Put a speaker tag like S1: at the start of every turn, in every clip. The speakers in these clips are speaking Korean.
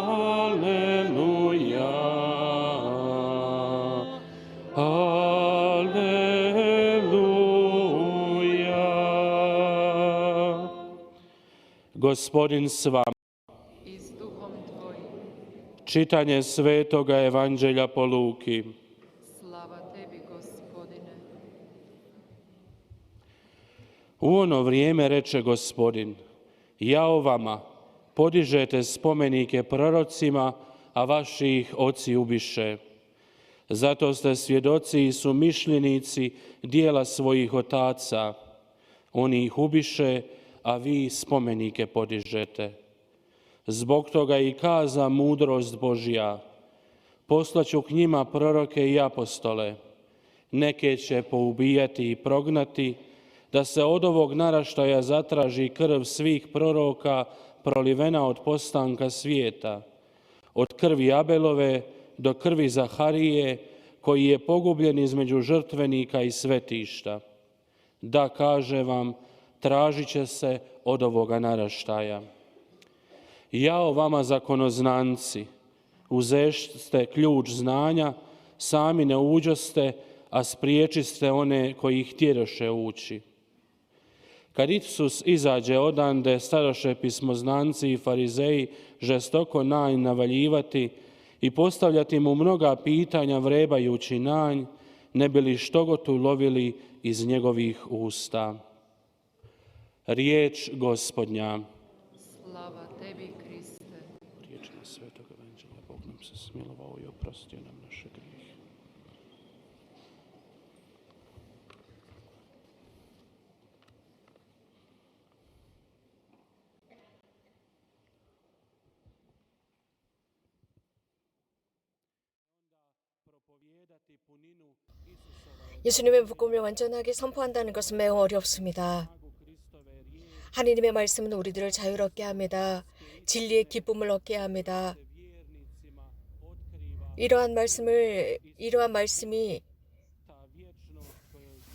S1: 할렐루야. Halleluja. Gospodin s vama.
S2: I s duhom tvojim.
S1: Čitanje Svetoga Evanđelja po Luki.
S2: Slava tebi, Gospodine.
S1: U ono vrijeme reče Gospodin: Jao vama, podižete spomenike prorocima, a vaši ih oci ubiše. Zato ste svjedoci i sumišljenici dijela svojih otaca. Oni ih ubiše, a vi spomenike podižete. Zbog toga i kaza mudrost Božja: poslaću k njima proroke i apostole. Neke će poubijati i prognati, da se od ovog naraštaja zatraži krv svih proroka prolivena od postanka svijeta, od krvi Abelove do krvi Zaharije, koji je pogubljen između žrtvenika i svetišta. Da, kaže vam, tražit će se od ovoga naraštaja. Jao vama, zakonoznanci, uzešte ključ znanja, sami ne uđoste, a spriječiste one koji htjedoše ući. Kad Isus izađe odande, stadoše pismoznanci i farizeji žestoko nanj navaljivati i postavljati mu mnoga pitanja vrebajući nanj, ne bi li štogot ulovili iz njegovih usta. Riječ Gospodnja.
S2: Slava tebi, Kriste.
S1: Riječima Svetog Evanđelja Bog nam se smilovao i oprostio nam naše grijehe.
S3: 예수님의 복음을 완전하게 선포한다는 것은 매우 어렵습니다. 하나님의 말씀은 우리들을 자유롭게 합니다. 진리의 기쁨을 얻게 합니다. 이러한 말씀이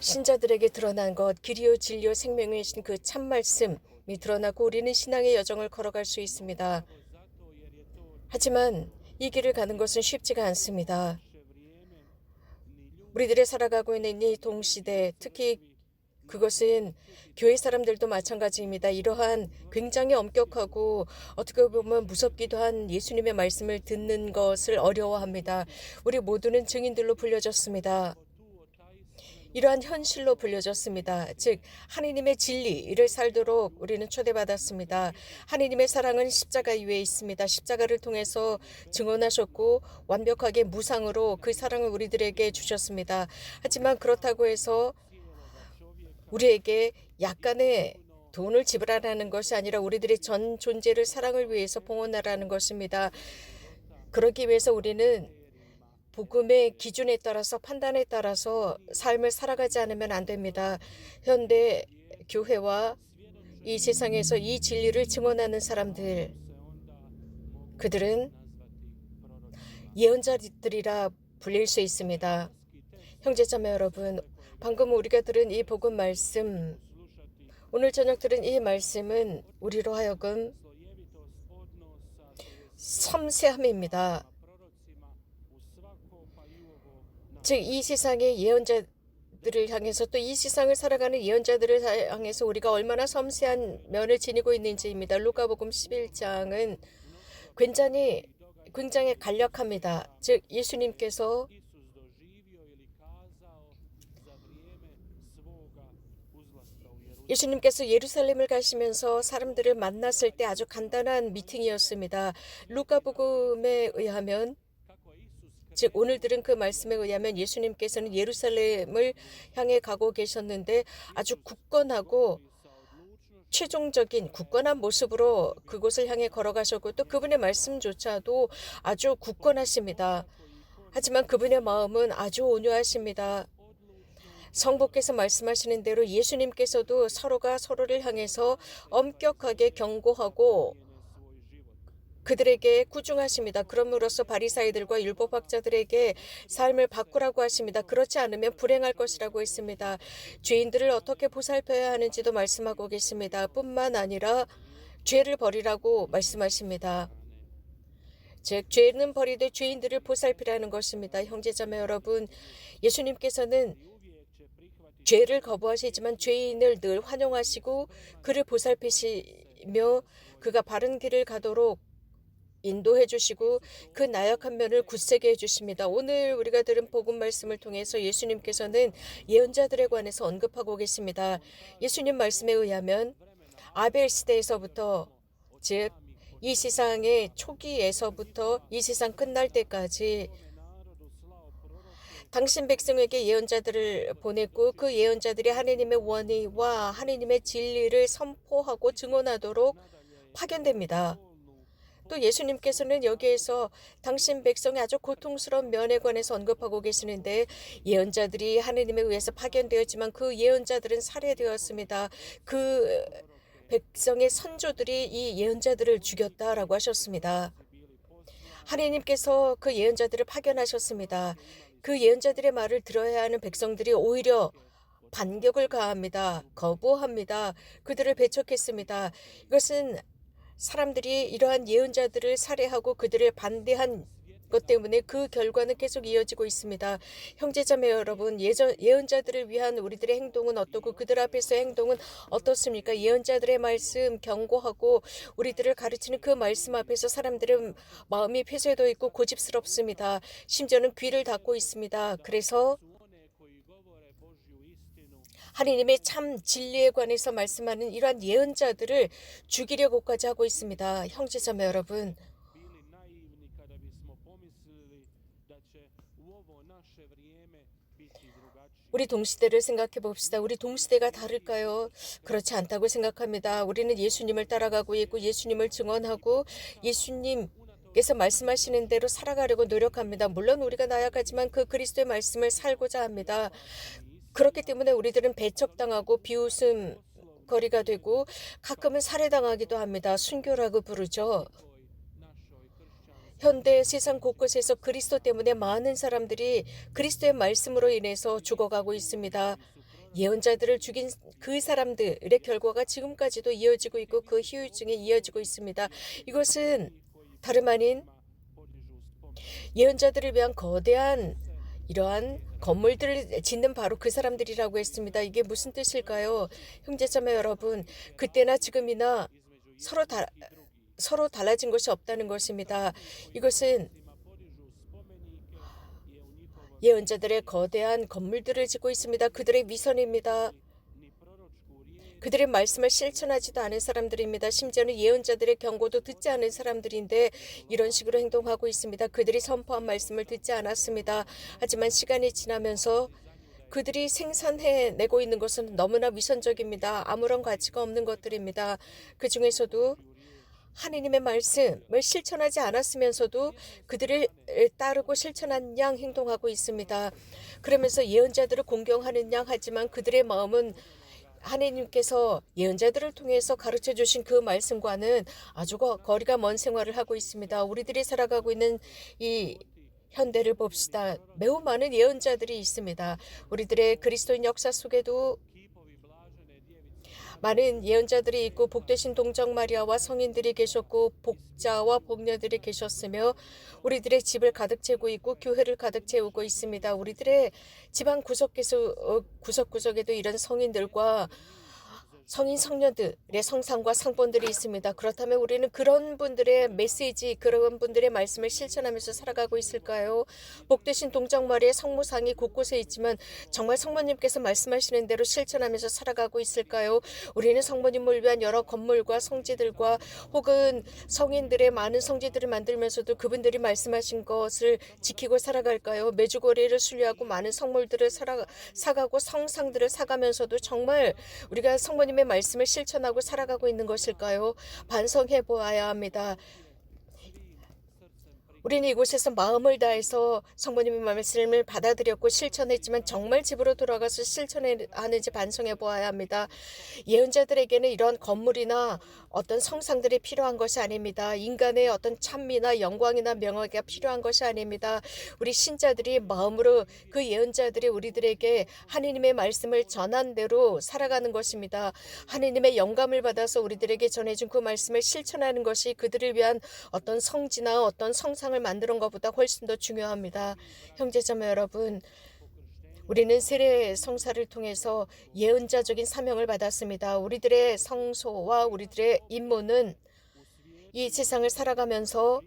S3: 신자들에게 드러난 것, 길이요 진리요 생명이신 그 참 말씀이 드러나고 우리는 신앙의 여정을 걸어갈 수 있습니다. 하지만 이 길을 가는 것은 쉽지가 않습니다. 우리들이 살아가고 있는 이 동시대, 특히 그것은 교회 사람들도 마찬가지입니다. 이러한 굉장히 엄격하고 어떻게 보면 무섭기도 한 예수님의 말씀을 듣는 것을 어려워합니다. 우리 모두는 증인들로 불려졌습니다. 이러한 현실로 불려졌습니다. 즉 하나님의 진리를 살도록 우리는 초대받았습니다. 하나님의 사랑은 십자가 위에 있습니다. 십자가를 통해서 증언하셨고 완벽하게 무상으로 그 사랑을 우리들에게 주셨습니다. 하지만 그렇다고 해서 우리에게 약간의 돈을 지불하라는 것이 아니라 우리들의 전 존재를 사랑을 위해서 봉헌하라는 것입니다. 그러기 위해서 우리는 복음의 기준에 따라서 판단에 따라서 삶을 살아가지 않으면 안 됩니다. 현대 교회와 이 세상에서 이 진리를 증언하는 사람들, 그들은 예언자들이라 불릴 수 있습니다. 형제자매 여러분, 방금 우리가 들은 이 복음 말씀, 오늘 저녁 들은 이 말씀은 우리로 하여금 섬세함입니다. 즉 이 세상의 예언자들을 향해서 또 이 세상을 살아가는 예언자들을 향해서 우리가 얼마나 섬세한 면을 지니고 있는지입니다. 루카복음 11장은 굉장히 간략합니다. 즉 예수님께서 예루살렘을 가시면서 사람들을 만났을 때 아주 간단한 미팅이었습니다. 루카복음에 의하면, 즉 오늘 들은 그 말씀에 의하면 예수님께서는 예루살렘을 향해 가고 계셨는데 아주 굳건하고 최종적인 굳건한 모습으로 그곳을 향해 걸어가셨고 또 그분의 말씀조차도 아주 굳건하십니다. 하지만 그분의 마음은 아주 온유하십니다. 성부께서 말씀하시는 대로 예수님께서도 서로가 서로를 향해서 엄격하게 경고하고 그들에게 꾸중하십니다. 그럼으로써 바리사이들과 율법학자들에게 삶을 바꾸라고 하십니다. 그렇지 않으면 불행할 것이라고 했습니다. 죄인들을 어떻게 보살펴야 하는지도 말씀하고 계십니다. 뿐만 아니라 죄를 버리라고 말씀하십니다. 즉 죄는 버리되 죄인들을 보살피라는 것입니다. 형제자매 여러분, 예수님께서는 죄를 거부하시지만 죄인을 늘 환영하시고 그를 보살피시며 그가 바른 길을 가도록 인도해 주시고 그 나약한 면을 굳세게 해 주십니다. 오늘 우리가 들은 복음 말씀을 통해서 예수님께서는 예언자들에 관해서 언급하고 계십니다. 예수님 말씀에 의하면 아벨 시대에서부터, 즉 이 세상의 초기에서부터 이 세상 끝날 때까지 당신 백성에게 예언자들을 보냈고 그 예언자들이 하나님의 원의와 하나님의 진리를 선포하고 증언하도록 파견됩니다. 또 예수님께서는 여기에서 당신 백성의 아주 고통스러운 면에 관해서 언급하고 계시는데, 예언자들이 하나님에 의해서 파견되었지만 그 예언자들은 살해되었습니다. 그 백성의 선조들이 이 예언자들을 죽였다라고 하셨습니다. 하나님께서 그 예언자들을 파견하셨습니다. 그 예언자들의 말을 들어야 하는 백성들이 오히려 반격을 가합니다. 거부합니다. 그들을 배척했습니다. 이것은 사람들이 이러한 예언자들을 살해하고 그들을 반대한 것 때문에 그 결과는 계속 이어지고 있습니다. 형제자매 여러분, 예언자들을 위한 우리들의 행동은 어떻고 그들 앞에서의 행동은 어떻습니까? 예언자들의 말씀 경고하고 우리들을 가르치는 그 말씀 앞에서 사람들은 마음이 폐쇄되어 있고 고집스럽습니다. 심지어는 귀를 닫고 있습니다. 그래서 하나님의 참 진리에 관해서 말씀하는 이러한 예언자들을 죽이려고까지 하고 있습니다. 형제자매 여러분, 우리 동시대를 생각해 봅시다. 우리 동시대가 다를까요? 그렇지 않다고 생각합니다. 우리는 예수님을 따라가고 있고 예수님을 증언하고 예수님께서 말씀하시는 대로 살아가려고 노력합니다. 물론 우리가 나약하지만 그 그리스도의 말씀을 살고자 합니다. 그렇기 때문에 우리들은 배척당하고 비웃음거리가 되고 가끔은 살해당하기도 합니다. 순교라고 부르죠. 현대 세상 곳곳에서 그리스도 때문에 많은 사람들이 그리스도의 말씀으로 인해서 죽어가고 있습니다. 예언자들을 죽인 그 사람들의 결과가 지금까지도 이어지고 있고 그 후유증이 이어지고 있습니다. 이것은 다름 아닌 예언자들을 위한 거대한 이러한 건물들을 짓는 바로 그 사람들이라고 했습니다. 이게 무슨 뜻일까요? 형제자매 여러분, 그때나 지금이나 서로 달라진 것이 없다는 것입니다. 이것은 예언자들의 거대한 건물들을 짓고 있습니다. 그들의 위선입니다. 그들의 말씀을 실천하지도 않은 사람들입니다. 심지어는 예언자들의 경고도 듣지 않은 사람들인데 이런 식으로 행동하고 있습니다. 그들이 선포한 말씀을 듣지 않았습니다. 하지만 시간이 지나면서 그들이 생산해내고 있는 것은 너무나 위선적입니다. 아무런 가치가 없는 것들입니다. 그 중에서도 하나님의 말씀을 실천하지 않았으면서도 그들을 따르고 실천한 양 행동하고 있습니다. 그러면서 예언자들을 공경하는 양 하지만 그들의 마음은 하나님께서 예언자들을 통해서 가르쳐 주신 그 말씀과는 아주 거리가 먼 생활을 하고 있습니다. 우리들이 살아가고 있는 이 현대를 봅시다. 매우 많은 예언자들이 있습니다. 우리들의 그리스도인 역사 속에도 많은 예언자들이 있고 복되신 동정 마리아와 성인들이 계셨고 복자와 복녀들이 계셨으며 우리들의 집을 가득 채우고 있고 교회를 가득 채우고 있습니다. 우리들의 집안 구석구석에도 이런 성인들과 성인 성녀들의 성상과 상본들이 있습니다. 그렇다면 우리는 그런 분들의 메시지, 그런 분들의 말씀을 실천하면서 살아가고 있을까요? 복되신 동정마리의 성모상이 곳곳에 있지만 정말 성모님께서 말씀하시는 대로 실천하면서 살아가고 있을까요? 우리는 성모님을 위한 여러 건물과 성지들과 혹은 성인들의 많은 성지들을 만들면서도 그분들이 말씀하신 것을 지키고 살아갈까요? 매주거리를 순례하고 많은 성물들을 사가고 성상들을 사가면서도 정말 우리가 성모님 말씀을 실천하고 살아가고 있는 것일까요? 반성해 보아야 합니다. 우리는 이곳에서 마음을 다해서 성모님의 말씀을 받아들였고 실천했지만 정말 집으로 돌아가서 실천하는지 반성해 보아야 합니다. 예언자들에게는 이런 건물이나 어떤 성상들이 필요한 것이 아닙니다. 인간의 어떤 찬미나 영광이나 명예가 필요한 것이 아닙니다. 우리 신자들이 마음으로 그 예언자들이 우리들에게 하느님의 말씀을 전한 대로 살아가는 것입니다. 하느님의 영감을 받아서 우리들에게 전해준 그 말씀을 실천하는 것이 그들을 위한 어떤 성지나 어떤 성상을 만드는 것보다 훨씬 더 중요합니다. 형제자매 여러분, 우리는 세례 성사를 통해서 예언자적인 사명을 받았습니다. 우리들의 성소와 우리들의 임무는 이 세상을 살아가면서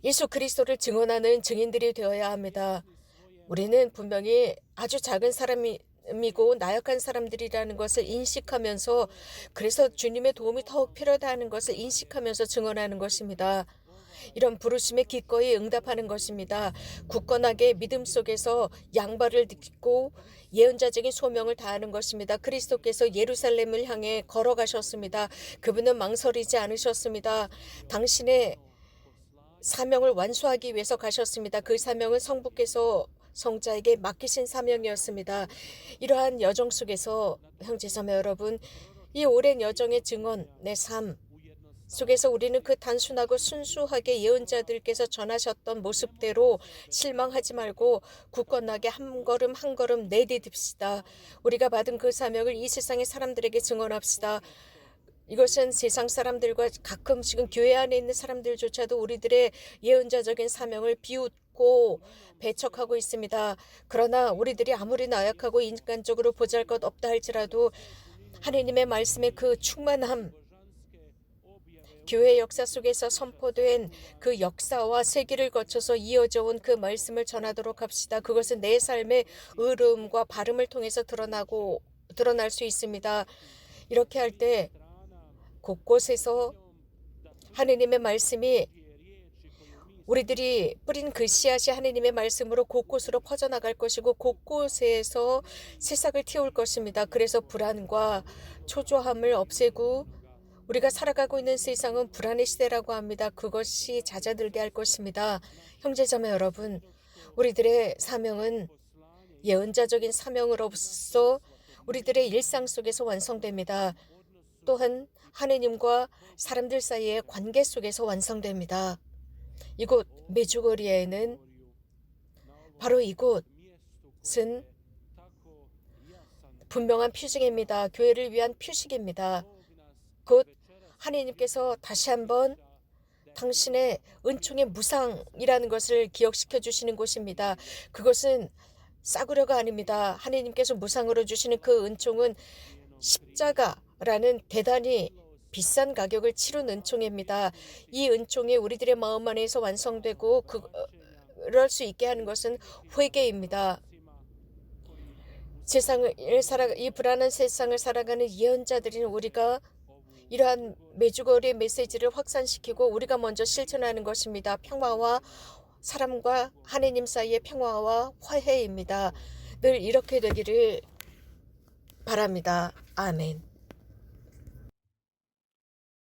S3: 예수 그리스도를 증언하는 증인들이 되어야 합니다. 우리는 분명히 아주 작은 사람이고 나약한 사람들이라는 것을 인식하면서 그래서 주님의 도움이 더욱 필요하다는 것을 인식하면서 증언하는 것입니다. 이런 부르심에 기꺼이 응답하는 것입니다. 굳건하게 믿음 속에서 양발을 딛고 예언자적인 소명을 다하는 것입니다. 그리스도께서 예루살렘을 향해 걸어가셨습니다. 그분은 망설이지 않으셨습니다. 당신의 사명을 완수하기 위해서 가셨습니다. 그 사명은 성부께서 성자에게 맡기신 사명이었습니다. 이러한 여정 속에서 형제자매 여러분, 이 오랜 여정의 증언의 삶 속에서 우리는 그 단순하고 순수하게 예언자들께서 전하셨던 모습대로 실망하지 말고 굳건하게 한 걸음 한 걸음 내디딥시다. 우리가 받은 그 사명을 이 세상의 사람들에게 증언합시다. 이것은 세상 사람들과 가끔씩은 교회 안에 있는 사람들조차도 우리들의 예언자적인 사명을 비웃고 배척하고 있습니다. 그러나 우리들이 아무리 나약하고 인간적으로 보잘것없다 할지라도 하느님의 말씀의 그 충만함, 교회 역사 속에서 선포된 그 역사와 세기를 거쳐서 이어져 온 그 말씀을 전하도록 합시다. 그것은 내 삶의 의로움과 발음을 통해서 드러날 수 있습니다. 이렇게 할 때 곳곳에서 하느님의 말씀이 우리들이 뿌린 그 씨앗이 하느님의 말씀으로 곳곳으로 퍼져나갈 것이고 곳곳에서 새싹을 틔울 것입니다. 그래서 불안과 초조함을 없애고 우리가 살아가고 있는 세상은 불안의 시대라고 합니다. 그것이 잦아들게 할 것입니다. 형제자매 여러분, 우리들의 사명은 예언자적인 사명으로서 우리들의 일상 속에서 완성됩니다. 또한 하느님과 사람들 사이의 관계 속에서 완성됩니다. 이곳 메주거리에는 바로 이곳은 분명한 표징입니다. 교회를 위한 표식입니다. 곧 하느님께서 다시 한번 당신의 은총의 무상이라는 것을 기억시켜 주시는 곳입니다. 그것은 싸구려가 아닙니다. 하느님께서 무상으로 주시는 그 은총은 십자가라는 대단히 비싼 가격을 치른 은총입니다. 이 은총이 우리들의 마음 안에서 완성되고 그럴 수 있게 하는 것은 회개입니다. 이 불안한 세상을 살아가는 예언자들인 우리가 이러한 메주거리의 메시지를 확산시키고 우리가 먼저 실천하는 것입니다. 평화와 사람과 하느님 사이의 평화와 화해입니다. 늘 이렇게 되기를 바랍니다. 아멘.